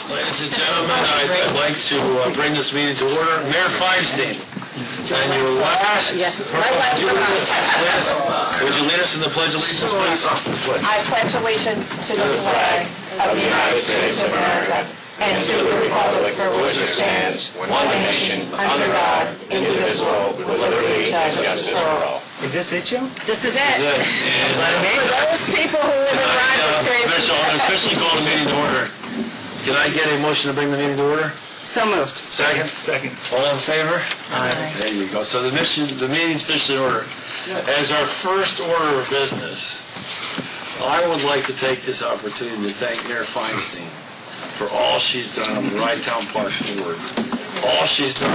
Ladies and gentlemen, I'd like to bring this meeting to order. Mayor Feinstein, and your last... Would you lead us in the Pledge of Allegiance, please? I pledge allegiance to the flag of the United States of America and to the republic for which it stands, one nation, under God, indivisible, with liberty and justice for all. Is this it, Joe? This is it. And For those people who live in Rochester. I'll officially call the meeting to order. Can I get a motion to bring the meeting to order? So moved. Second? Second. All in favor? Aye. There you go. So the meeting's officially in order. As our first order of business, I would like to take this opportunity to thank Mayor Feinstein for all she's done on the Rye Town Park board. All she's done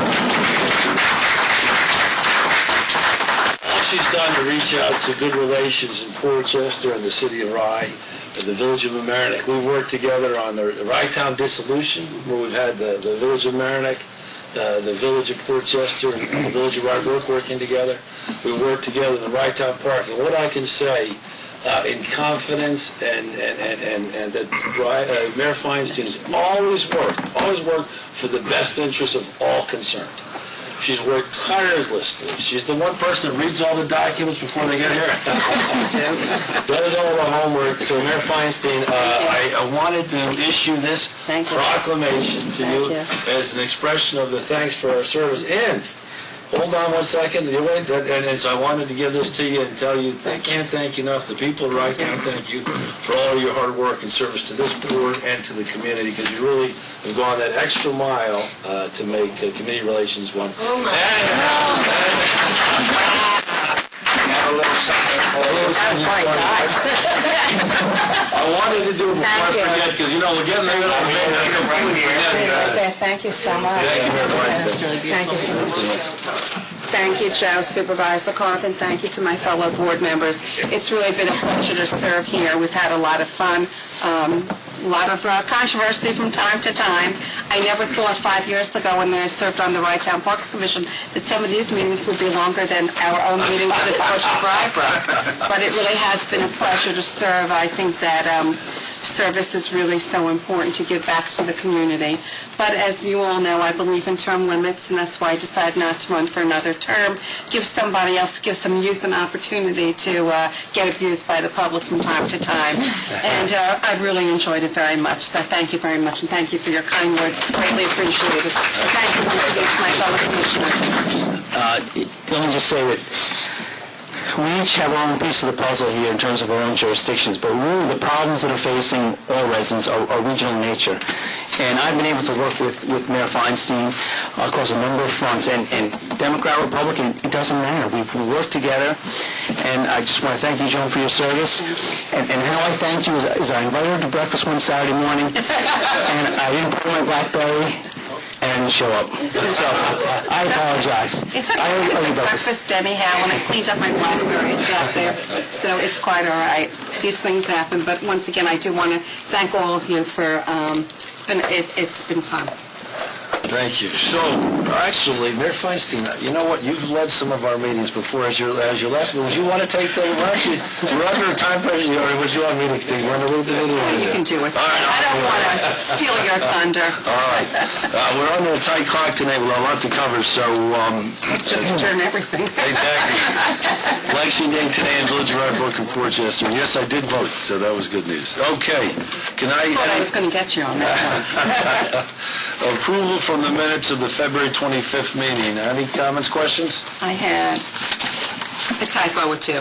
to reach out to good relations in Portchester and the city of Rye and the village of Mamaroneck. We've worked together on the Rye Town dissolution, where we've had the village of Mamaroneck, the village of Portchester, and the village of Rye Brook working together. We worked together in the Rye Town Park. And what I can say in confidence and that Mayor Feinstein has always worked for the best interests of all concerned. She's worked tirelessly. She's the one person that reads all the documents before they get here. Does all the homework. So Mayor Feinstein, I wanted to issue this proclamation to you as an expression of the thanks for our service. And hold on one second. And so I wanted to give this to you and tell you I can't thank you enough. The people of Rye Town thank you for all your hard work and service to this board and to the community, because you really have gone that extra mile to make community relations one. Oh my I wanted to do it before I forget, because we're getting there. Thank you so much. Thank you very much. Thank you so much. Thank you, Joe, Supervisor Carvin. Thank you to my fellow board members. It's really been a pleasure to serve here. We've had a lot of fun. A lot of controversy from time to time. I never thought 5 years ago when I served on the Rye Town Parks Commission that some of these meetings would be longer than our own meetings at the Village of Rye Brook. But it really has been a pleasure to serve. I think that service is really so important to give back to the community. But as you all know, I believe in term limits, and that's why I decided not to run for another term. Give somebody else, give some youth an opportunity to get abused by the public from time to time. And I've really enjoyed it very much. So thank you very much, and thank you for your kind words. It's greatly appreciated. Thank you once again to my fellow commissioners. Let me just say that we each have our own piece of the puzzle here in terms of our own jurisdictions, but really the problems that are facing all residents are regional in nature. And I've been able to work with Mayor Feinstein across a number of fronts, and Democrat, Republican, it doesn't matter. We've worked together, and I just want to thank you, Joan, for your service. And how I thanked you is I invited her to breakfast one Saturday morning, and I didn't put my BlackBerry, and show up. So, I apologize. It's a breakfast anyhow, and I cleaned up my blackberries out there, so it's quite all right. These things happen, but once again, I do want to thank all of you for, it's been fun. Thank you. So, actually, Mayor Feinstein, you know what? You've led some of our meetings before as your last meeting. Would you want to take the... We're under a time pressure, or would you want me to take one? You can do it. All right, I don't want to steal your thunder. All right. We're under a tight clock tonight with a lot to cover, so... Just turn everything. Exactly. Election day today in Village of Rye Brook and Portchester. And yes, I did vote, so that was good news. Okay. Can I... I thought I was going to get you on that one. Approval from the minutes of the February 25th meeting. Any comments, questions? I had a typo or two.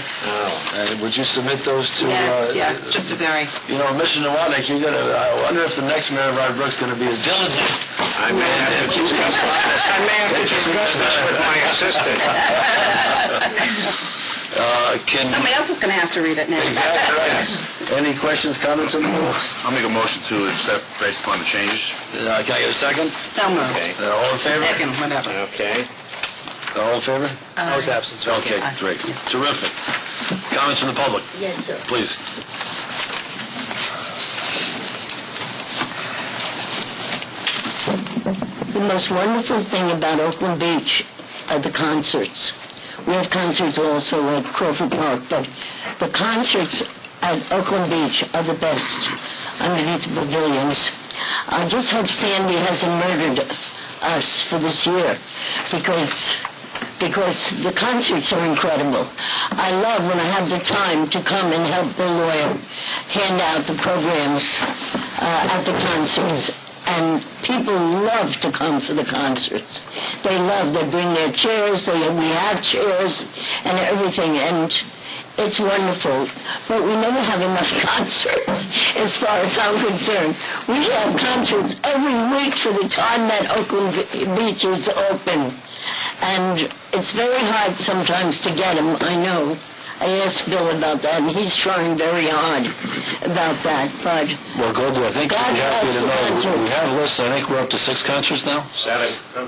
Would you submit those to... Yes, just a very... Mr. Nowotnik, I wonder if the next mayor of Rye Brook's going to be as diligent. I may have to discuss this with my assistant. Somebody else is going to have to read it now. Exactly right. Any questions, comments on the minutes? I'll make a motion to accept based upon the changes. Can I get a second? So moved. Okay. All in favor? Second, whatever. Okay. All in favor? I was absent. So Okay, great. Terrific. Comments from the public? Yes, sir. Please. The most wonderful thing about Oakland Beach are the concerts. We have concerts also at Crawford Park, but the concerts at Oakland Beach are the best. underneath the pavilions. I just hope Sandy hasn't murdered us for this year, because the concerts are incredible. I love when I have the time to come and help Bill Lawyer hand out the programs at the concerts. And people love to come for the concerts. They bring their chairs, we have chairs and everything, and it's wonderful. But we never have enough concerts, as far as I'm concerned. We have concerts every week for the time that Oakland Beach is open. And it's very hard sometimes to get them, I know. I asked Bill about that, and he's trying very hard about that, but Well, Goldie, I think God we have bless to the know, concerts. we have a list, I think we're up to 6 concerts now? 7.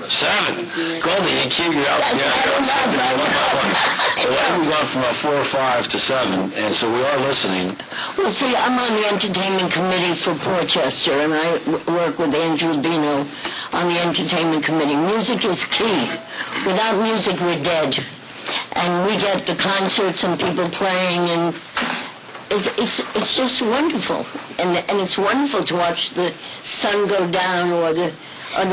7? Goldie, you keep your out. That's not enough. So I think we've gone from 4 or 5 to 7, and so we are listening. Well, see, I'm on the entertainment committee for Portchester, and I work with Andrew Bino on the entertainment committee. Music is key. Without music, we're dead. And we get the concerts and people playing, and it's just wonderful. And it's wonderful to watch the sun go down or the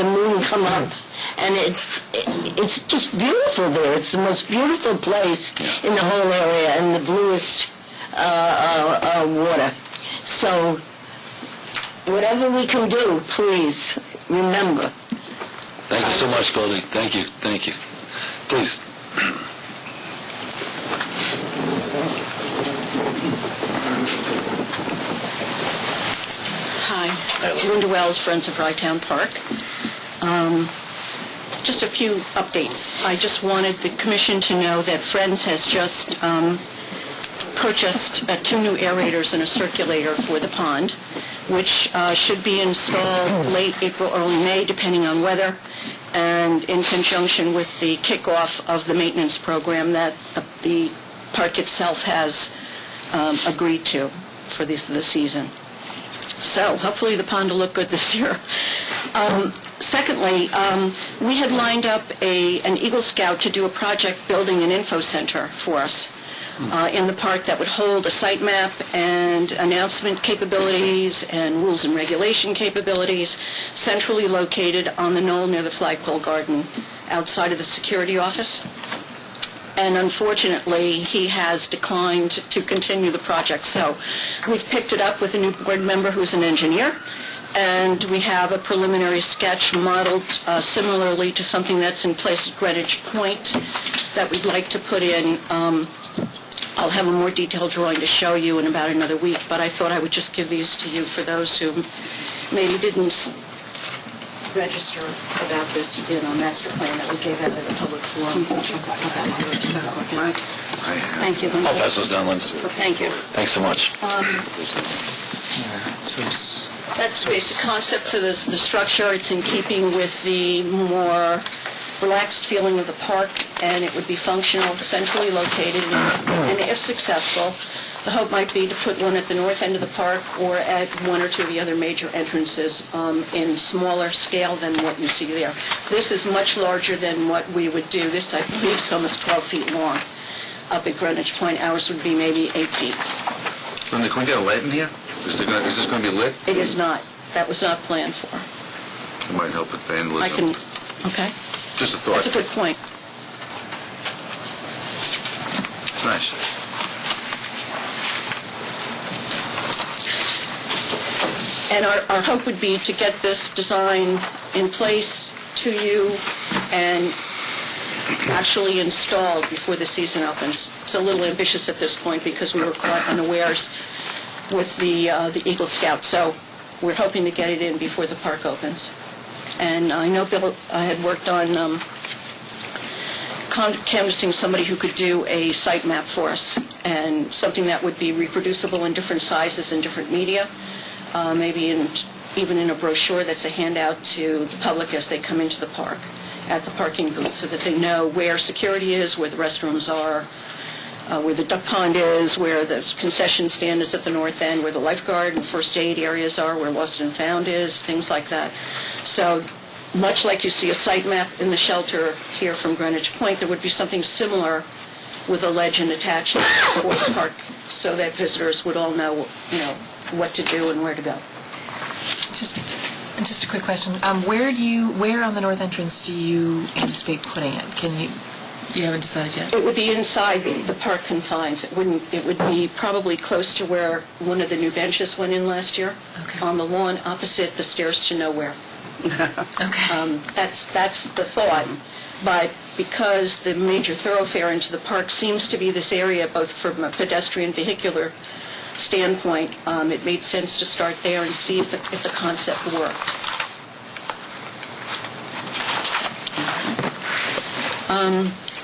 moon come up. And it's just beautiful there. It's the most beautiful place in the whole area, and the bluest water. So whatever we can do, please remember. Thank you so much, Goldie. Thank you, thank you. Please. Hi, Linda Wells, Friends of Rye Town Park. Just a few updates. I just wanted the commission to know that Friends has just purchased 2 new aerators and a circulator for the pond, which should be installed late April, early May, depending on weather, and in conjunction with the kickoff of the maintenance program that the park itself has agreed to for the season. So hopefully the pond will look good this year. Secondly, we had lined up an Eagle Scout to do a project building an info center for us in the park that would hold a site map and announcement capabilities and rules and regulation capabilities, centrally located on the knoll near the flagpole garden outside of the security office. And unfortunately, he has declined to continue the project. So we've picked it up with a new board member who's an engineer, and we have a preliminary sketch modeled similarly to something that's in place at Greenwich Point that we'd like to put in. I'll have a more detailed drawing to show you in about another week, but I thought I would just give these to you for those who maybe didn't register about this in our master plan that we gave out at the public forum. Thank you, Linda. I'll pass those down, Linda. Thank you. Thanks so much. That's the basic concept for the structure. It's in keeping with the more relaxed feeling of the park, and it would be functional, centrally located, and if successful, the hope might be to put one at the north end of the park or at one or two of the other major entrances in smaller scale than what you see there. This is much larger than what we would do. This, I believe, is almost 12 feet long. Up at Greenwich Point, ours would be maybe 8 feet. Linda, can we get a light in here? Is this going to be lit? It is not. That was not planned for. It might help with vandalism. I can, okay. Just a thought. That's a good point. It's nice. And our hope would be to get this design in place to you and actually installed before the season opens. It's a little ambitious at this point because we were caught unawares with the Eagle Scout. So we're hoping to get it in before the park opens. And I know Bill had worked on canvassing somebody who could do a site map for us, and something that would be reproducible in different sizes and different media, maybe even in a brochure that's a handout to the public as they come into the park at the parking booth, so that they know where security is, where the restrooms are, where the duck pond is, where the concession stand is at the north end, where the lifeguard and first aid areas are, where Lost and Found is, things like that. So much like you see a site map in the shelter here from Greenwich Point, there would be something similar with a legend attached for the park, so that visitors would all know, what to do and where to go. Just a quick question. Where on the north entrance do you anticipate putting it? You haven't decided yet? It would be inside the park confines. It would be probably close to where one of the new benches went in last year, Okay. on the lawn opposite the stairs to nowhere. Okay. That's the thought. But because the major thoroughfare into the park seems to be this area, both from a pedestrian vehicular standpoint, it made sense to start there and see if the concept worked.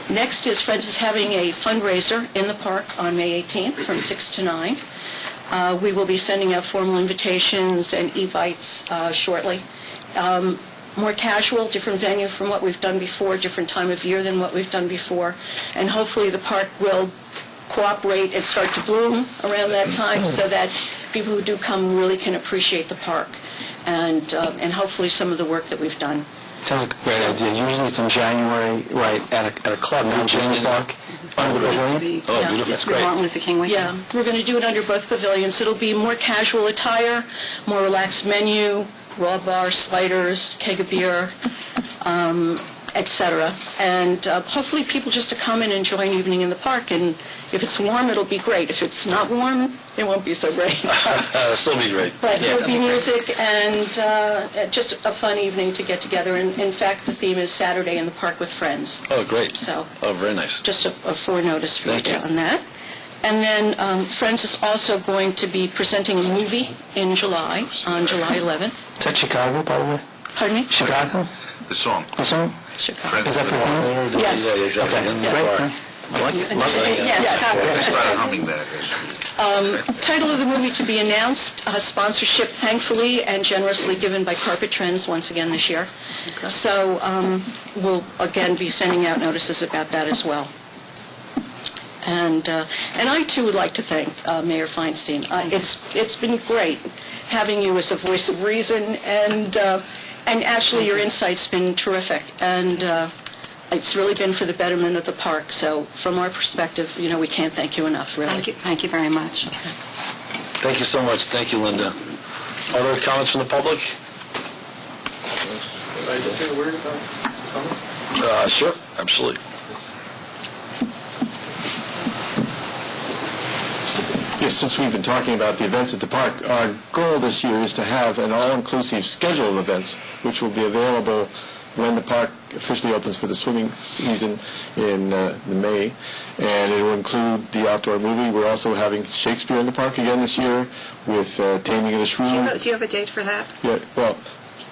Next is Friends is having a fundraiser in the park on May 18th from 6 to 9. We will be sending out formal invitations and evites shortly. More casual, different venue from what we've done before, different time of year than what we've done before, and hopefully the park will cooperate and start to bloom around that time so that people who do come really can appreciate the park and hopefully some of the work that we've done. Sounds like a great idea. Usually it's in January, right, at a club, not in the park, under the pavilion. Oh, beautiful. It's Martin Luther King weekend. Yeah, we're going to do it under both pavilions. It'll be more casual attire, more relaxed menu, raw bar, sliders, keg of beer, etc. And hopefully people just to come and enjoy an evening in the park. And if it's warm, it'll be great. If it's not warm, it won't be so great. It'll still be great. But there'll be music and just a fun evening to get together. And in fact, the theme is Saturday in the Park with Friends. Oh, great. So Oh, very nice. just a forenotice for Thank you you. on that. And then Friends is also going to be presenting a movie in July, on July 11th. Is that Chicago, by the way? Pardon me? Chicago? The song. The song? Chicago. Is that for one? Yes. Yeah, exactly. In the Great. park. Love that. Yeah, Chicago. I started humming that. Title of the movie to be announced, sponsorship thankfully and generously given by Carpet Trends once again this year. So we'll again be sending out notices about that as well. And I too would like to thank Mayor Feinstein. It's been great having you as a voice of reason, and actually your insight's been terrific, and it's really been for the betterment of the park. So from our perspective, we can't thank you enough, really. Thank you very much. Thank you so much. Thank you, Linda. Other comments from the public? Can I just say a word about summer? Sure, absolutely. Yes, since we've been talking about the events at the park, our goal this year is to have an all-inclusive schedule of events, which will be available when the park officially opens for the swimming season in May, and it will include the outdoor movie. We're also having Shakespeare in the park again this year with Taming of the Shrew. Do you have a date for that? Yeah, well,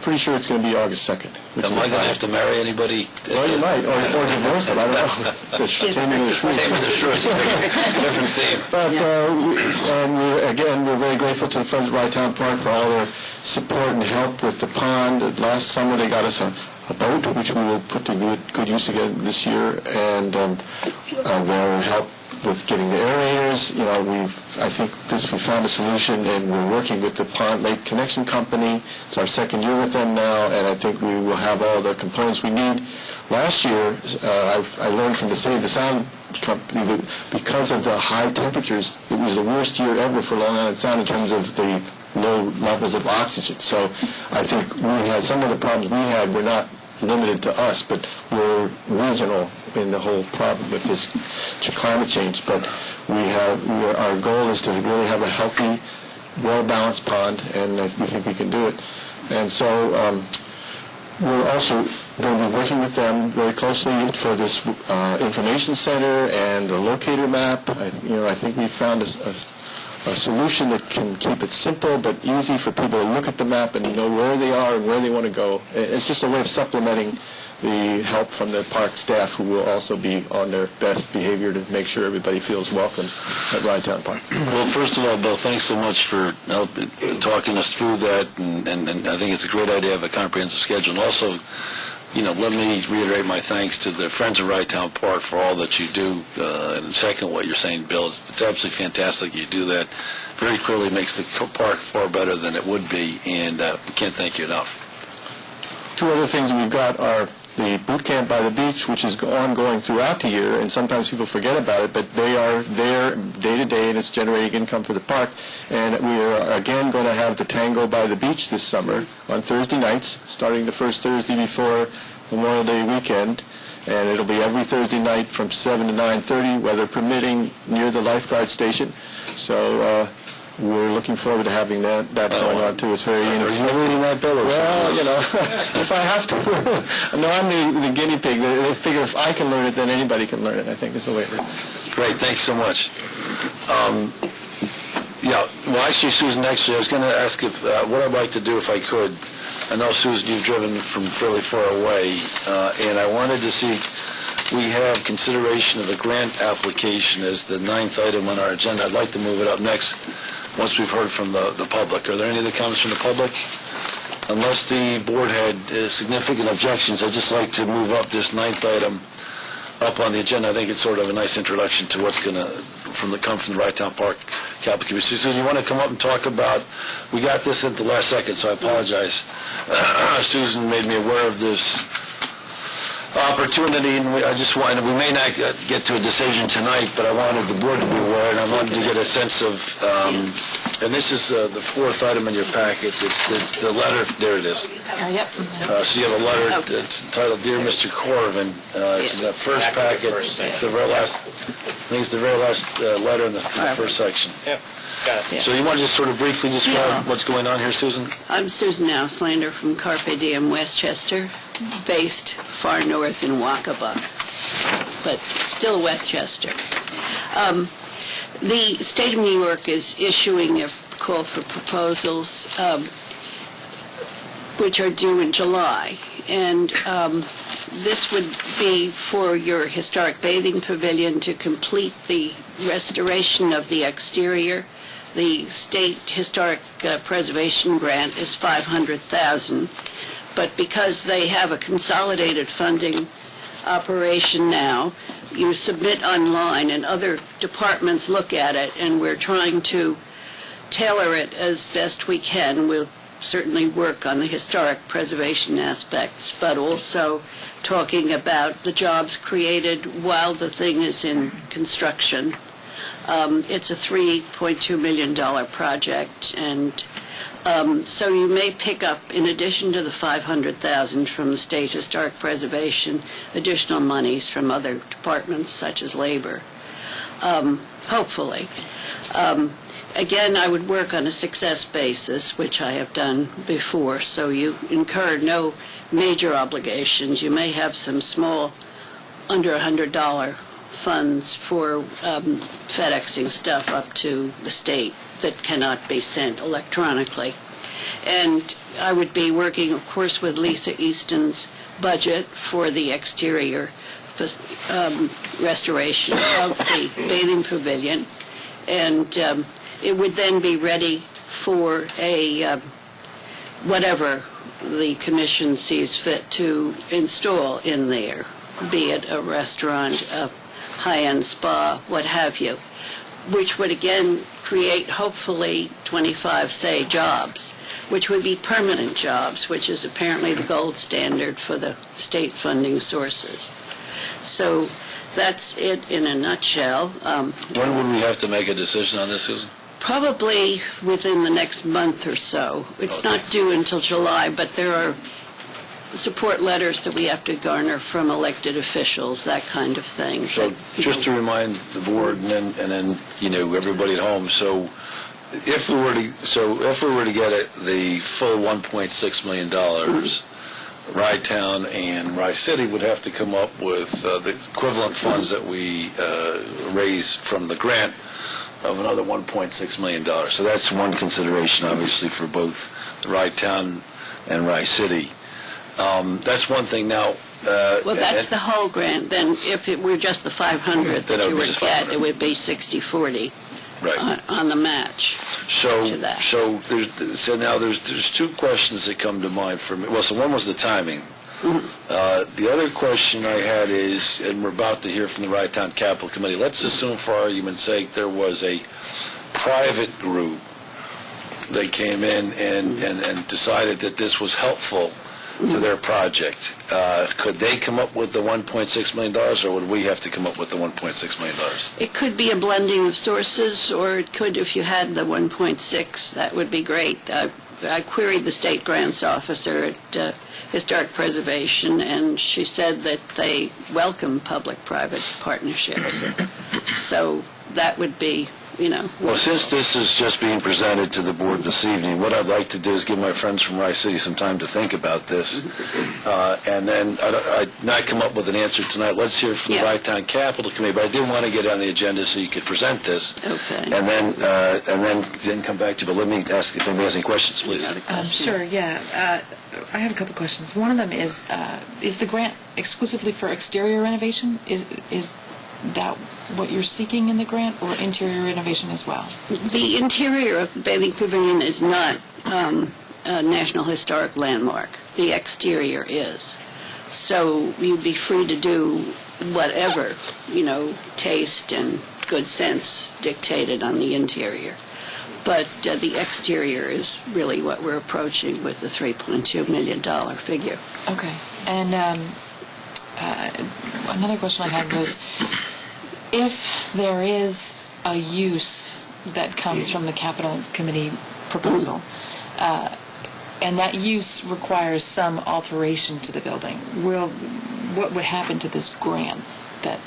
pretty sure it's going to be August 2nd. Am I going to have to marry anybody? Well, you might, or divorce them, I don't know. Taming of the Shrew. Same with the Shrews. Different theme. But we're very grateful to the Friends of Rye Town Park for all their support and help with the pond. Last summer they got us a boat, which we will put to good use again this year, and their help with getting the aerators. I think we found a solution, and we're working with the Pond Lake Connection Company. It's our second year with them now, and I think we will have all the components we need. Last year, I learned from the Save the Sound company that because of the high temperatures, it was the worst year ever for Long Island Sound in terms of the low levels of oxygen. So I think some of the problems we had were not limited to us, but we're regional in the whole problem with this climate change. But our goal is to really have a healthy, well-balanced pond, and we think we can do it. And so we're also going to be working with them very closely for this information center and the locator map. I think we found a solution that can keep it simple but easy for people to look at the map and know where they are and where they want to go. It's just a way of supplementing the help from the park staff, who will also be on their best behavior to make sure everybody feels welcome at Rye Town Park. Well, first of all, Bill, thanks so much for talking us through that, and I think it's a great idea to have a comprehensive schedule. And also, let me reiterate my thanks to the Friends of Rye Town Park for all that you do. And second, what you're saying, Bill, it's absolutely fantastic you do that. Very clearly makes the park far better than it would be, and we can't thank you enough. Two other things we've got are the boot camp by the beach, which is ongoing throughout the year, and sometimes people forget about it, but they are there day to day, and it's generating income for the park. And we are again going to have the tango by the beach this summer on Thursday nights, starting the first Thursday before Memorial Day weekend. And it'll be every Thursday night from 7 to 9:30, weather permitting, near the lifeguard station. So we're looking forward to having that going on too. It's very interesting. Are you reading that bill? Well, if I have to, no, I'm the guinea pig. They figure if I can learn it, then anybody can learn it, I think is the way it is. Great, thanks so much. Well, actually, Susan, I was going to ask if what I'd like to do, if I could. I know, Susan, you've driven from fairly far away, and I wanted to see, we have consideration of a grant application as the 9th item on our agenda. I'd like to move it up next, once we've heard from the public. Are there any other comments from the public? Unless the board had significant objections, I'd just like to move up this 9th item up on the agenda. I think it's sort of a nice introduction to what's going to come from the Rye Town Park Capital Committee. Susan, you want to come up and talk about, we got this at the last second, so I apologize. Susan made me aware of this opportunity, and we may not get to a decision tonight, but I wanted the board to be aware, and I wanted to get a sense of, and this is the 4th item in your packet. It's the letter, there it is. Yep. So you have a letter that's entitled, Dear Mr. Carvin. It's in the first packet. It's the very last, I think it's the very last letter in the first section. Yep, got it. So you want to just sort of briefly describe what's going on here, Susan? I'm Susan Auslander from Carpe Diem, Westchester, based far north in Wacabuck, but still Westchester. The state of New York is issuing a call for proposals, which are due in July, and this would be for your historic bathing pavilion to complete the restoration of the exterior. The state historic preservation grant is $500,000, but because they have a consolidated funding operation now, you submit online and other departments look at it, and we're trying to tailor it as best we can. We'll certainly work on the historic preservation aspects, but also talking about the jobs created while the thing is in construction. It's a $3.2 million project, and so you may pick up, in addition to the $500,000 from the State Historic Preservation, additional monies from other departments such as labor, hopefully. Again, I would work on a success basis, which I have done before, so you incur no major obligations. You may have some small, under $100 funds for FedExing stuff up to the state that cannot be sent electronically. And I would be working, of course, with Lisa Easton's budget for the exterior restoration of the bathing pavilion, and it would then be ready for whatever the commission sees fit to install in there, be it a restaurant, a high-end spa, what have you, which would again create hopefully 25, say, jobs, which would be permanent jobs, which is apparently the gold standard for the state funding sources. So that's it in a nutshell. When would we have to make a decision on this, Susan? Probably within the next month or so. It's not due until July, but there are support letters that we have to garner from elected officials, that kind of thing. So just to remind the board and then everybody at home, so if we were to get the full $1.6 million, Rye Town and Rye City would have to come up with the equivalent funds that we raise from the grant of another $1.6 million. So that's one consideration, obviously, for both the Rye Town and Rye City. That's one thing. Now, well, that's the whole grant. Then if it were just the 500 that you would get, it would be 60-40 on the match. So there's two questions that come to mind for me. Well, so one was the timing. The other question I had is, and we're about to hear from the Rye Town Capital Committee, let's assume for argument's sake there was a private group that came in and decided that this was helpful to their project. Could they come up with the $1.6 million, or would we have to come up with the $1.6 million? It could be a blending of sources, or it could, if you had the 1.6, that would be great. I queried the state grants officer at Historic Preservation, and she said that they welcome public-private partnerships. So that would be, Well, since this is just being presented to the board this evening, what I'd like to do is give my friends from Rye City some time to think about this, and then I'd not come up with an answer tonight. Let's hear from the Rye Town Capital Committee, but I did want to get on the agenda so you could present this, Okay. and then come back to you. But let me ask if anybody has any questions, please. Sure, yeah. I have a couple questions. One of them is the grant exclusively for exterior renovation? Is that what you're seeking in the grant, or interior renovation as well? The interior of the bathing pavilion is not a National Historic Landmark. The exterior is. So you'd be free to do whatever, taste and good sense dictated on the interior. But the exterior is really what we're approaching with the $3.2 million figure. Okay. And another question I had was, if there is a use that comes from the Capital Committee proposal, and that use requires some alteration to the building, what would happen to this grant that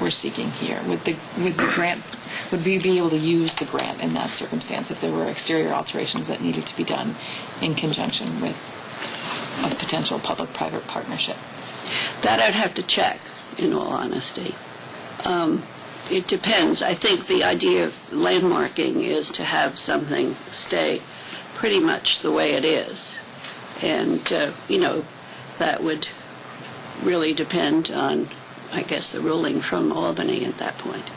we're seeking here? Would we be able to use the grant in that circumstance if there were exterior alterations that needed to be done in conjunction with a potential public-private partnership? That I'd have to check, in all honesty. It depends. I think the idea of landmarking is to have something stay pretty much the way it is. And, that would really depend on, I guess, the ruling from Albany at that point.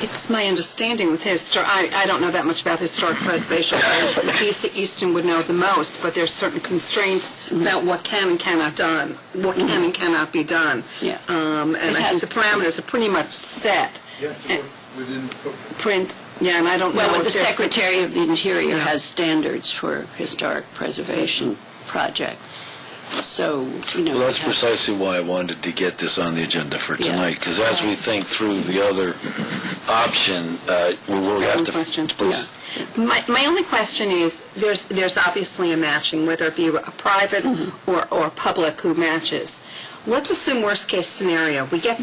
It's my understanding with I don't know that much about historic preservation. Lisa Easton would know the most, but there's certain constraints about what can and cannot be done. Yeah. And I think the parameters are pretty much set. Within Print, and I don't know Well, if the there's... Secretary of the Interior has standards for historic preservation projects. So, Well, that's precisely why I wanted to get this on the agenda for tonight, because as we think through the other option, we will have to... Question. Please. My only question is, there's obviously a matching, whether it be a private or public who matches. Let's assume worst-case scenario. We get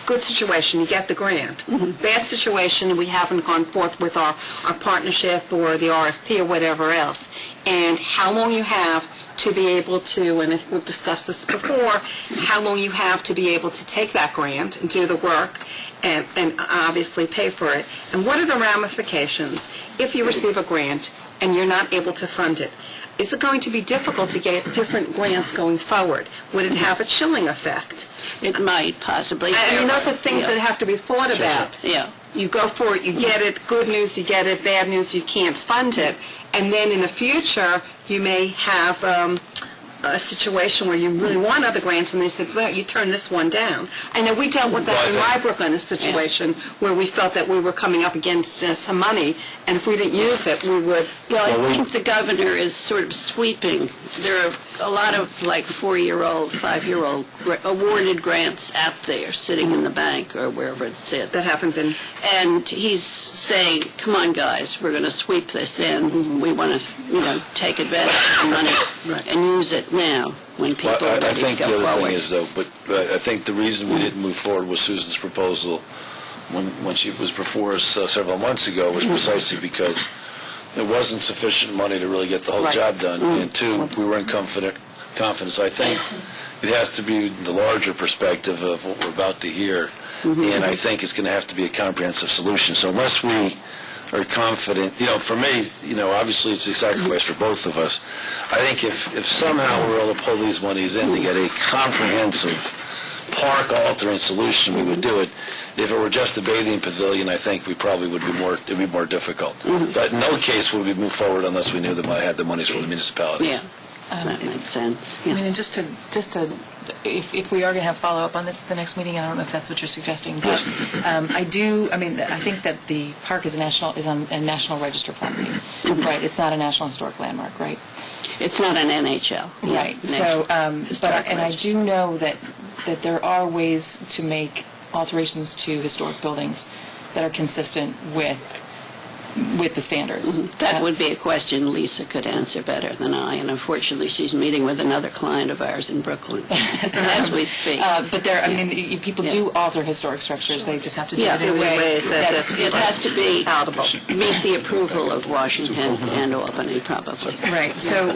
good situation, you get the grant. Bad situation, we haven't gone forth with our partnership or the RFP or whatever else. And how long you have to be able to, and if we've discussed this before, how long you have to be able to take that grant and do the work and obviously pay for it. And what are the ramifications if you receive a grant and you're not able to fund it? Is it going to be difficult to get different grants going forward? Would it have a chilling effect? it might possibly... I mean, those are things that have to be thought about. Yeah. You go for it, you get it, good news, you get it, bad news, you can't fund it. And then in the future, you may have a situation where you really want other grants, and they said, well, you turn this one down. I know we dealt with that in Rybrook on a situation where we felt that we were coming up against some money, and if we didn't use it, we would... Well, I think the governor is sort of sweeping. There are a lot of, 4-year-old, 5-year-old awarded grants out there sitting in the bank or wherever it sits. That haven't been... And he's saying, come on, guys, we're going to sweep this in. We want to, take advantage of the money and use it now when people are ready to go forward. I think the other thing is, though, but I think the reason we didn't move forward with Susan's proposal when she was before us several months ago was precisely because there wasn't sufficient money to really get the whole job done. And two, we weren't confident. I think it has to be the larger perspective of what we're about to hear. And I think it's going to have to be a comprehensive solution. So unless we are confident, for me, obviously it's a sacrifice for both of us. I think if somehow we're able to pull these monies in to get a comprehensive park-altering solution, we would do it. If it were just a bathing pavilion, I think we probably would be more. It'd be more difficult. But in no case would we move forward unless we knew that I had the monies from the municipalities. Yeah. That makes sense. I Yeah. mean, and just to, if we are going to have follow-up on this at the next meeting, I don't know if that's what you're suggesting, but I think that the park is on a National Register property, right? It's not a National Historic Landmark, right? It's not an NHL. Right, so, and I do know that there are ways to make alterations to historic buildings that are consistent with the standards. That would be a question Lisa could answer better than I, and unfortunately, she's meeting with another client of ours in Brooklyn as we speak. But there, I mean, people do alter historic structures, they just have to do it in a way that's... It has to be meet the approval of Washington and Albany, probably. Right, so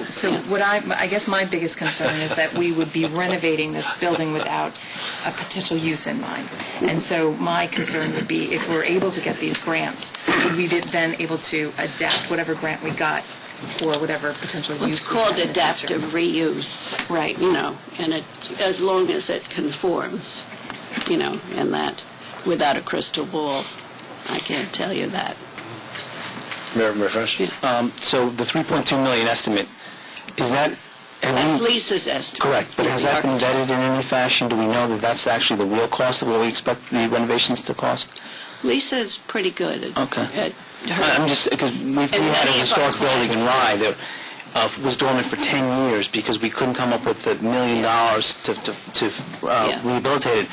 what I guess my biggest concern is that we would be renovating this building without a potential use in mind. And so my concern would be if we're able to get these grants, would we then able to adapt whatever grant we got for whatever potential use. It's called adaptive reuse. Right. And as long as it conforms, and that without a crystal ball, I can't tell you that. Mayor Fresh? So the 3.2 million estimate, is that... That's Lisa's estimate. Correct, but has that been vetted in any fashion? Do we know that that's actually the real cost of what we expect the renovations to cost? Lisa's pretty good at I'm just, because we had a historic building in Rye that was dormant for 10 years because we couldn't come up with $1 million to rehabilitate it.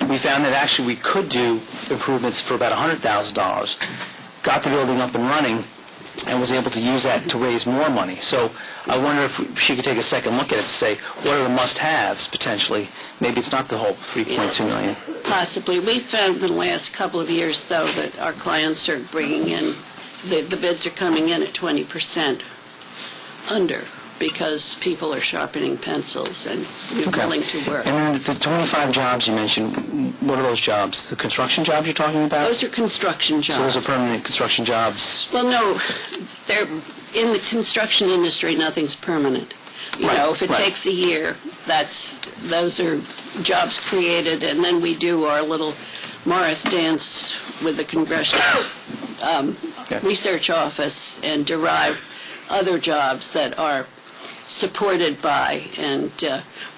We found that actually we could do improvements for about $100,000, got the building up and running, and was able to use that to raise more money. So I wonder if she could take a second look at it to say, what are the must-haves, potentially? Maybe it's not the whole $3.2 million. Possibly. We found in the last couple of years, though, that our clients are bringing in, the bids are coming in at 20% under, because people are sharpening pencils and willing to work. And then the 25 jobs you mentioned, what are those jobs? The construction jobs you're talking about? Those are construction jobs. So those are permanent construction jobs? Well, no. They're in the construction industry, nothing's permanent. If it takes a year, those are jobs created, and then we do our little Morris dance with the Congressional Research Office and derive other jobs that are supported by, and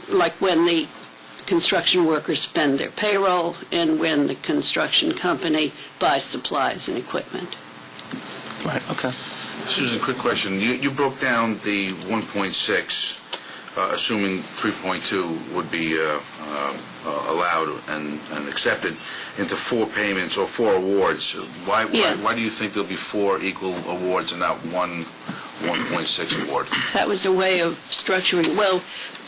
like when the construction workers spend their payroll and when the construction company buys supplies and equipment. Right, okay. Susan, quick question. You broke down the 1.6, assuming 3.2 would be allowed and accepted, into 4 payments or 4 awards. Why do you think there'll be 4 equal awards and not one 1.6 award? That was a way of structuring. Well,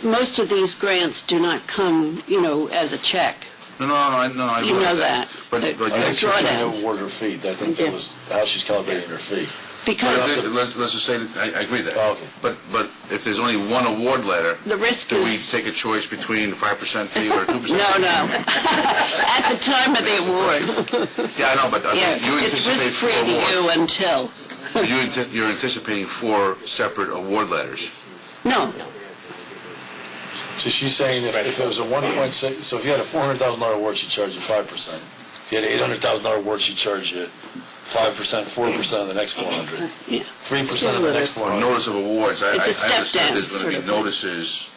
most of these grants do not come, as a check. No, I realize that. But I think she's trying to drawdowns. award her fee. I think that was how she's calibrating her fee. Because let's just say that I agree that. Oh, okay. But if there's only one award letter, the risk do we is... take a choice between 5% fee or 2% fee? No. At the time of the award. Yeah, I know, but you It's anticipate 4 risk-free to you awards. until... So you're anticipating 4 separate award letters. No. So she's saying if it was a 1.6, so if you had a $400,000 award, she'd charge you 5%. If you had an $800,000 award, she'd charge you 5%, 4% of the next 400. Yeah. 3% of the next Or 400. notice of awards. I It's a step understood down, there's going sort to of be thing. notices,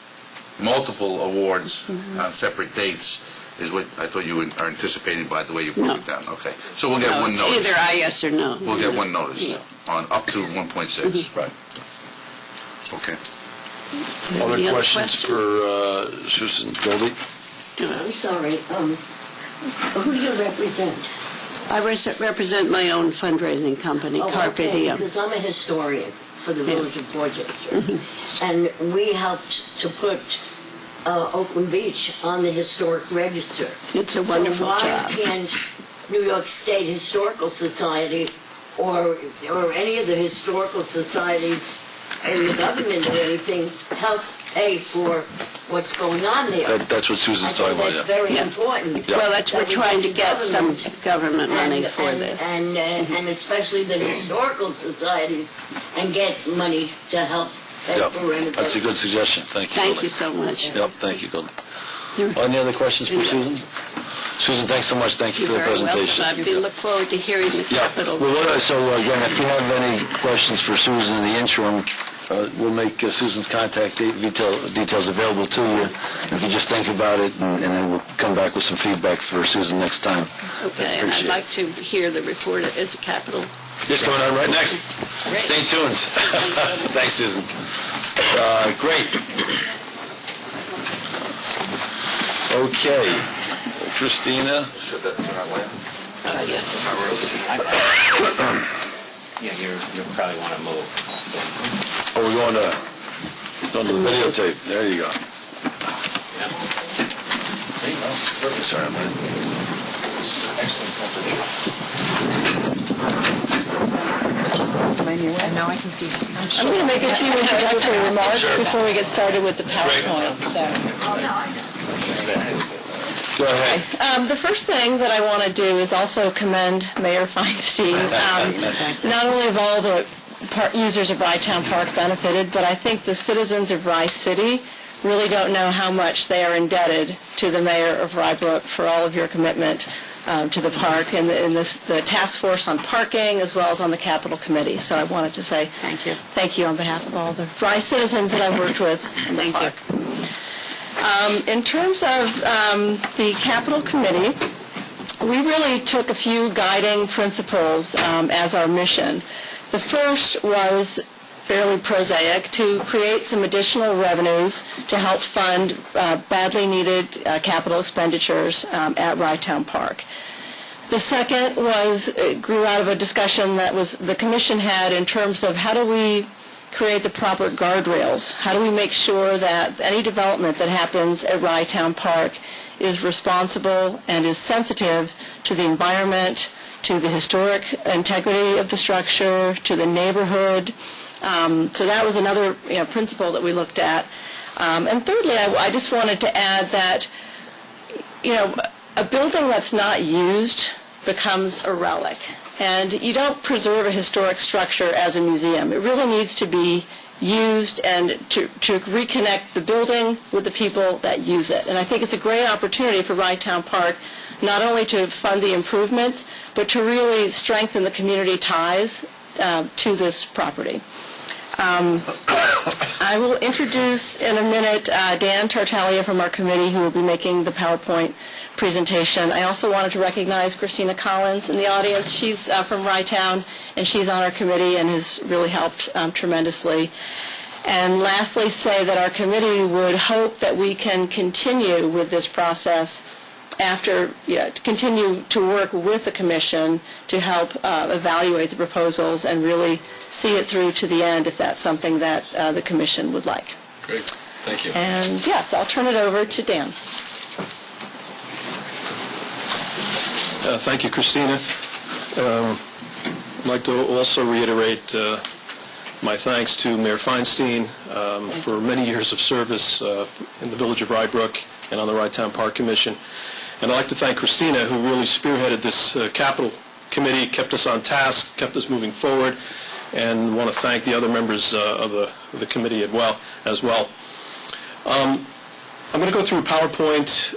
multiple awards on separate dates, is what I thought you are anticipating by the way you broke it down. Okay. So we'll get No, one it's notice. either yes or no. We'll get one notice on up to 1.6. Right. Okay. Other Any questions for Susan Goldie? I'm sorry, who do you represent? I represent my own fundraising company, Carpe Diem. Because I'm a historian for the village of Dorchester. And we helped to put Oakland Beach on the historic register. It's a wonderful So why job. can't New York State Historical Society or any of the historical societies in the government or anything help pay for what's going on there? That's what Susan's talking about, That's yeah. very important. Well, we're trying to get some government money And- for and- this. And especially the historical societies, and get money to help pay Yep. for renovation. That's a good suggestion. Thank you. Thank Goldie. you so much. Yep, thank you, Goldie. Any other questions for Susan? Susan, thanks so much. Thank you for You're the very presentation. welcome. I look forward to hearing the Yeah. capital. Well, so again, if you have any questions for Susan in the interim, we'll make Susan's contact details available to you. If you just think about it, and then we'll come back with some feedback for Susan next time. Okay, and I'd like to hear the report as a capital. It's going on right next. Stay tuned. Thanks, Susan. Great. Okay. Christina? Should that turn on later? Yeah, you probably want to move. Oh, we're going to the videotape. There you go. Sorry, man. Excellent temperature. And now I can see. I'm going to make a few introductory remarks before we get started with the PowerPoint. Go ahead. The first thing that I want to do is also commend Mayor Feinstein. Not only have all the users of Rye Town Park benefited, but I think the citizens of Rye City really don't know how much they are indebted to the mayor of Rybrook for all of your commitment to the park and the task force on parking as well as on the Capital Committee. So I wanted to say thank you on behalf of all the Rye citizens that I've worked with in the park. In terms of the Capital Committee, we really took a few guiding principles as our mission. The first was fairly prosaic, to create some additional revenues to help fund badly needed capital expenditures at Rye Town Park. The second grew out of a discussion that the Commission had in terms of how do we create the proper guardrails? How do we make sure that any development that happens at Rye Town Park is responsible and is sensitive to the environment, to the historic integrity of the structure, to the neighborhood? So that was another principle that we looked at. And thirdly, I just wanted to add that a building that's not used becomes a relic. And you don't preserve a historic structure as a museum. It really needs to be used and to reconnect the building with the people that use it. And I think it's a great opportunity for Rye Town Park not only to fund the improvements, but to really strengthen the community ties to this property. I will introduce in a minute Dan Tartaglia from our committee, who will be making the PowerPoint presentation. I also wanted to recognize Christina Collins in the audience. She's from Rye Town, and she's on our committee and has really helped tremendously. And lastly, say that our committee would hope that we can continue with this process to continue to work with the Commission to help evaluate the proposals and really see it through to the end if that's something that the Commission would like. Great. Thank you. And so I'll turn it over to Dan. Thank you, Christina. I'd like to also reiterate my thanks to Mayor Feinstein for many years of service in the village of Rybrook and on the Rye Town Park Commission. And I'd like to thank Christina, who really spearheaded this capital committee, kept us on task, kept us moving forward, and want to thank the other members of the committee as well. I'm going to go through a PowerPoint.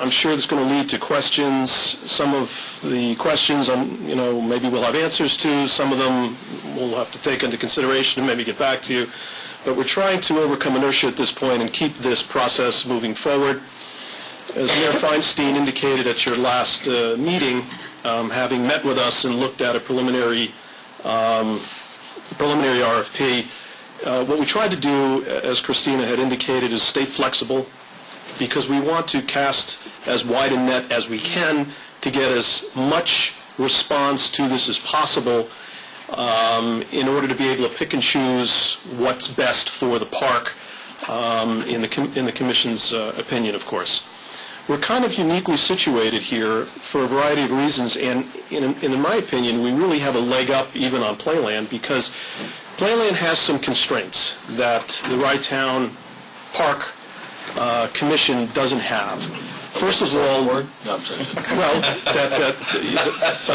I'm sure it's going to lead to questions. Some of the questions, maybe we'll have answers to. Some of them we'll have to take into consideration and maybe get back to you. But we're trying to overcome inertia at this point and keep this process moving forward. As Mayor Feinstein indicated at your last meeting, having met with us and looked at a preliminary RFP, what we tried to do, as Christina had indicated, is stay flexible, because we want to cast as wide a net as we can to get as much response to this as possible in order to be able to pick and choose what's best for the park in the Commission's opinion, of course. We're kind of uniquely situated here for a variety of reasons, and in my opinion, we really have a leg up even on Playland, because Playland has some constraints that the Rye Town Park Commission doesn't have. First of all, well, that's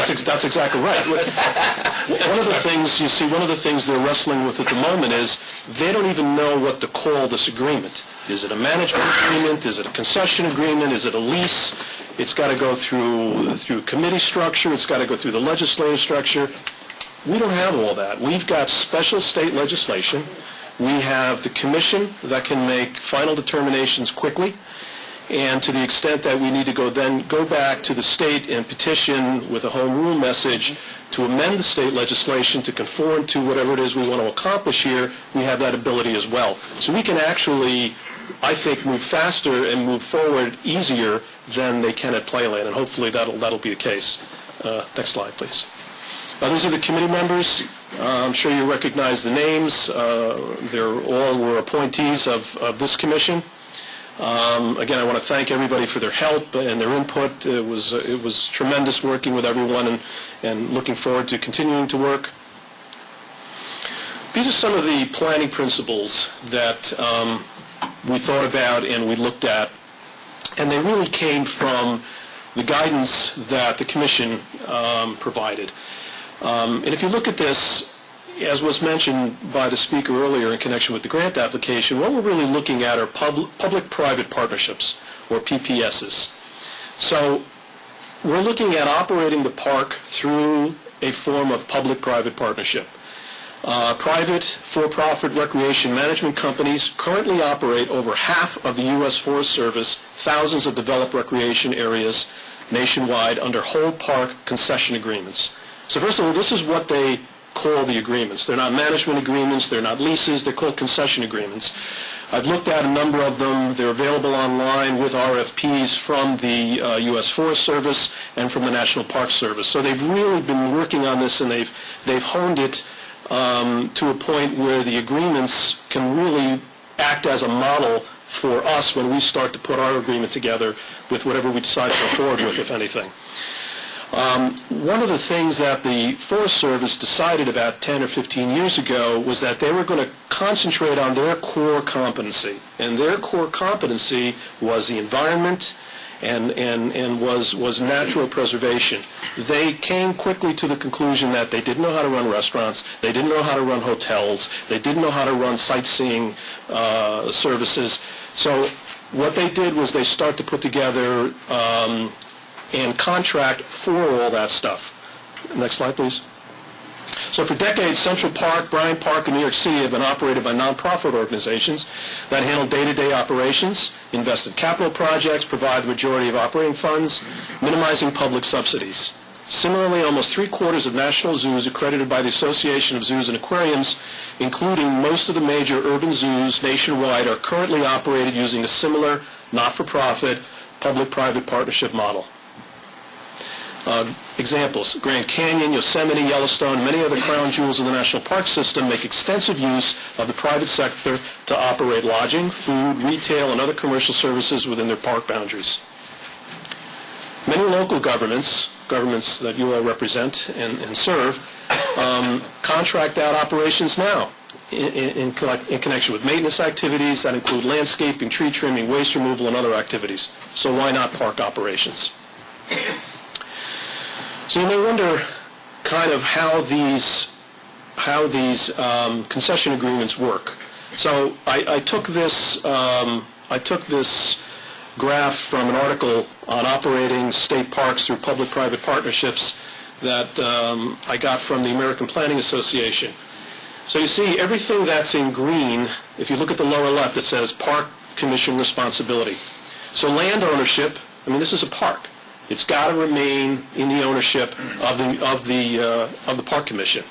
exactly right. One of the things they're wrestling with at the moment is they don't even know what to call this agreement. Is it a management agreement? Is it a concession agreement? Is it a lease? It's got to go through committee structure. It's got to go through the legislative structure. We don't have all that. We've got special state legislation. We have the commission that can make final determinations quickly, and to the extent that we need to go back to the state and petition with a home rule message to amend the state legislation to conform to whatever it is we want to accomplish here, we have that ability as well. So we can actually, I think, move faster and move forward easier than they can at Playland, and hopefully that'll be the case. Next slide, please. These are the committee members. I'm sure you recognize the names. They all were appointees of this commission. Again, I want to thank everybody for their help and their input. It was tremendous working with everyone, and looking forward to continuing to work. These are some of the planning principles that we thought about and we looked at, and they really came from the guidance that the Commission provided. And if you look at this, as was mentioned by the speaker earlier in connection with the grant application, what we're really looking at are public-private partnerships, or PPSs. So we're looking at operating the park through a form of public-private partnership. Private for-profit recreation management companies currently operate over half of the U.S. Forest Service, thousands of developed recreation areas nationwide under whole park concession agreements. So first of all, this is what they call the agreements. They're not management agreements, they're not leases, they're called concession agreements. I've looked at a number of them. They're available online with RFPs from the U.S. Forest Service and from the National Park Service. So they've really been working on this, and they've honed it to a point where the agreements can really act as a model for us when we start to put our agreement together with whatever we decide to go forward with, if anything. One of the things that the Forest Service decided about 10 or 15 years ago was that they were going to concentrate on their core competency. And their core competency was the environment and was natural preservation. They came quickly to the conclusion that they didn't know how to run restaurants, they didn't know how to run hotels, they didn't know how to run sightseeing services. So what they did was they start to put together and contract for all that stuff. Next slide, please. So for decades, Central Park, Bryant Park, and New York City have been operated by nonprofit organizations that handle day-to-day operations, invest in capital projects, provide the majority of operating funds, minimizing public subsidies. Similarly, almost three-quarters of national zoos accredited by the Association of Zoos and Aquariums, including most of the major urban zoos nationwide, are currently operated using a similar not-for-profit public-private partnership model. Examples: Grand Canyon, Yosemite, Yellowstone, and many other crown jewels of the national park system make extensive use of the private sector to operate lodging, food, retail, and other commercial services within their park boundaries. Many local governments that you all represent and serve, contract out operations now in connection with maintenance activities that include landscaping, tree trimming, waste removal, and other activities. So why not park operations? So you may wonder kind of how these concession agreements work. So I took this graph from an article on operating state parks through public-private partnerships that I got from the American Planning Association. So you see everything that's in green. If you look at the lower left, it says Park Commission responsibility. So land ownership. I mean, this is a park. It's got to remain in the ownership of the Park Commission.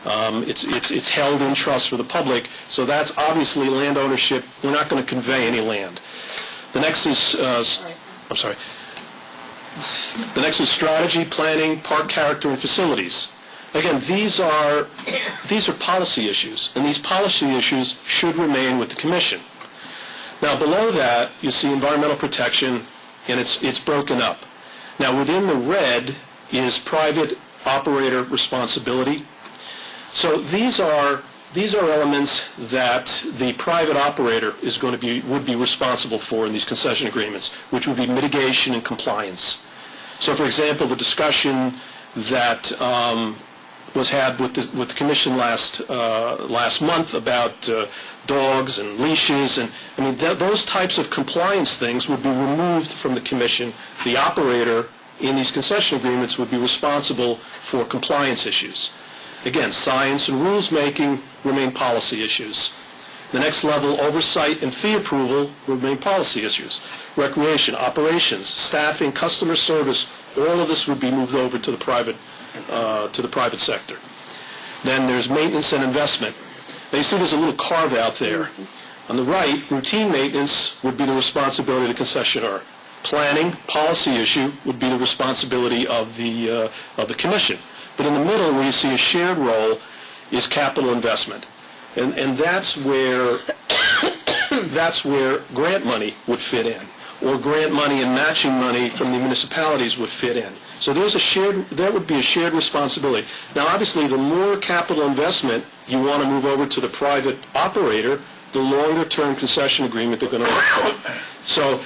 It's held in trust for the public, so that's obviously land ownership. We're not going to convey any land. The next is The next is strategy, planning, park character, and facilities. Again, these are policy issues, and these policy issues should remain with the Commission. Now, below that, you see environmental protection, and it's broken up. Now, within the red is private operator responsibility. So these are elements that the private operator would be responsible for in these concession agreements, which would be mitigation and compliance. So, for example, the discussion that was had with the Commission last month about dogs and leashes, and I mean those types of compliance things would be removed from the Commission. The operator in these concession agreements would be responsible for compliance issues. Again, science and rules making remain policy issues. The next level, oversight and fee approval, remain policy issues. Recreation, operations, staffing, customer service, all of this would be moved over to the private sector. Then there's maintenance and investment. Now you see there's a little carve out there. On the right, routine maintenance would be the responsibility of the concessionaire. Planning, policy issue, would be the responsibility of the commission. But in the middle, where you see a shared role, is capital investment. And that's where grant money would fit in, or grant money and matching money from the municipalities would fit in. So that would be a shared responsibility. Now, obviously, the more capital investment you want to move over to the private operator, the longer-term concession agreement they're going to work for. So,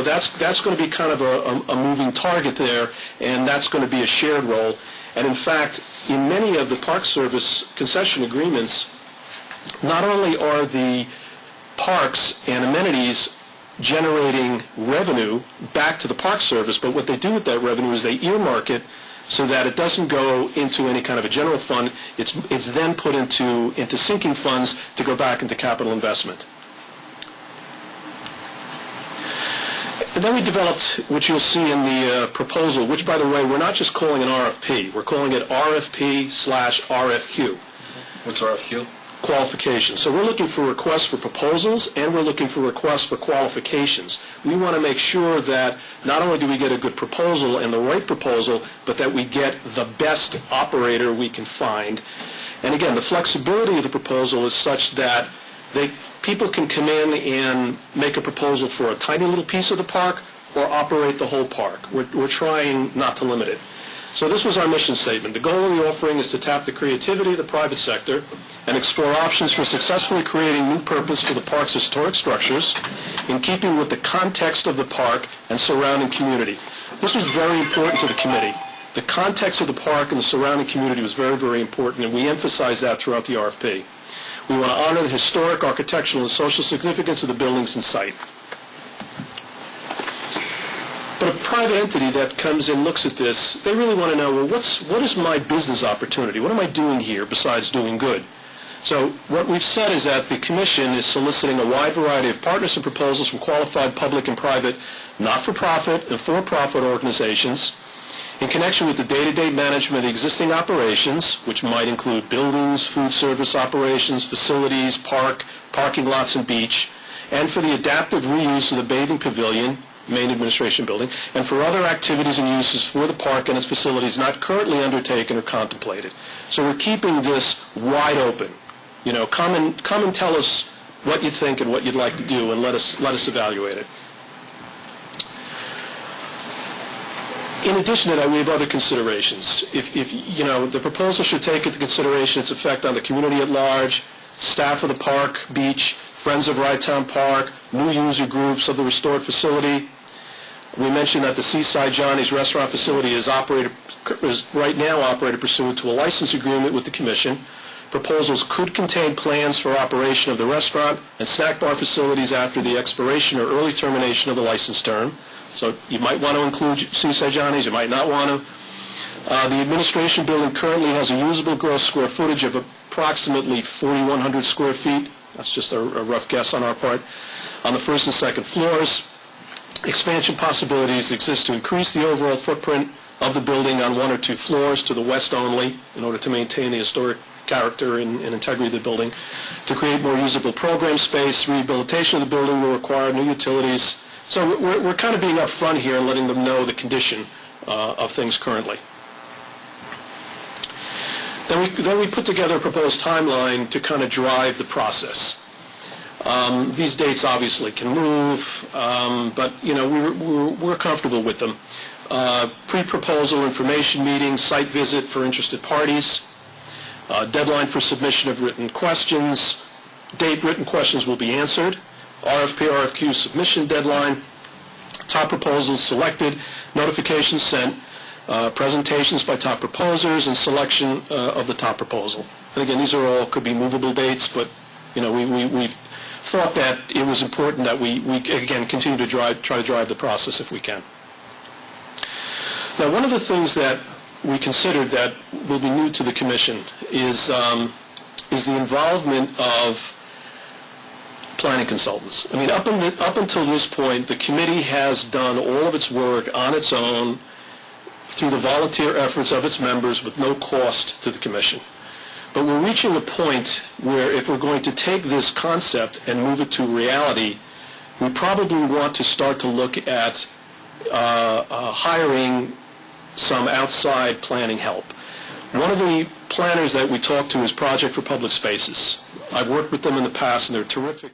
that's going to be kind of a moving target there, and that's going to be a shared role. And in fact, in many of the Park Service concession agreements, not only are the parks and amenities generating revenue back to the Park Service, but what they do with that revenue is they earmark it so that it doesn't go into any kind of a general fund. It's then put into sinking funds to go back into capital investment. And then we developed what you'll see in the proposal, which, by the way, we're not just calling an RFP. We're calling it RFP/RFQ. What's RFQ? Qualifications. So we're looking for requests for proposals, and we're looking for requests for qualifications. We want to make sure that not only do we get a good proposal and the right proposal, but that we get the best operator we can find. And again, the flexibility of the proposal is such that people can come in and make a proposal for a tiny little piece of the park or operate the whole park. We're trying not to limit it. So this was our mission statement. The goal of the offering is to tap the creativity of the private sector and explore options for successfully creating new purpose for the park's historic structures in keeping with the context of the park and surrounding community. This was very important to the committee. The context of the park and the surrounding community was very, very important, and we emphasized that throughout the RFP. We want to honor the historic, architectural, and social significance of the buildings and site. But a private entity that comes in, looks at this, they really want to know, well, what is my business opportunity? What am I doing here besides doing good? So what we've said is that the Commission is soliciting a wide variety of partners and proposals from qualified public and private, not-for-profit and for-profit organizations in connection with the day-to-day management of the existing operations, which might include buildings, food service operations, facilities, parking lots, and beach, and for the adaptive reuse of the bathing pavilion, main administration building, and for other activities and uses for the park and its facilities not currently undertaken or contemplated. So we're keeping this wide open. Come and tell us what you think and what you'd like to do, and let us evaluate it. In addition to that, we have other considerations. If the proposal should take into consideration its effect on the community at large, staff of the park, beach, Friends of Rye Town Park, new user groups of the restored facility. We mentioned that the Seaside Johnny's restaurant facility is right now operated pursuant to a license agreement with the Commission. Proposals could contain plans for operation of the restaurant and snack bar facilities after the expiration or early termination of the license term. So you might want to include Seaside Johnny's, you might not want to. The administration building currently has a usable gross square footage of approximately 4,100 square feet. That's just a rough guess on our part. On the first and second floors, expansion possibilities exist to increase the overall footprint of the building on one or two floors to the west only in order to maintain the historic character and integrity of the building. To create more usable program space, rehabilitation of the building will require new utilities. So we're kind of being upfront here and letting them know the condition of things currently. Then we put together a proposed timeline to kind of drive the process. These dates obviously can move, but we're comfortable with them. Pre-proposal information meeting, site visit for interested parties, deadline for submission of written questions, date written questions will be answered, RFP, RFQ submission deadline, top proposals selected, notifications sent, presentations by top proposers, and selection of the top proposal. And again, these are all could be movable dates, but we thought that it was important that we again continue to try to drive the process if we can. Now, one of the things that we considered that will be new to the Commission is the involvement of planning consultants. I mean, up until this point, the committee has done all of its work on its own through the volunteer efforts of its members with no cost to the commission. But we're reaching a point where if we're going to take this concept and move it to reality, we probably want to start to look at hiring some outside planning help. One of the planners that we talked to is Project for Public Spaces. I've worked with them in the past, and they're terrific.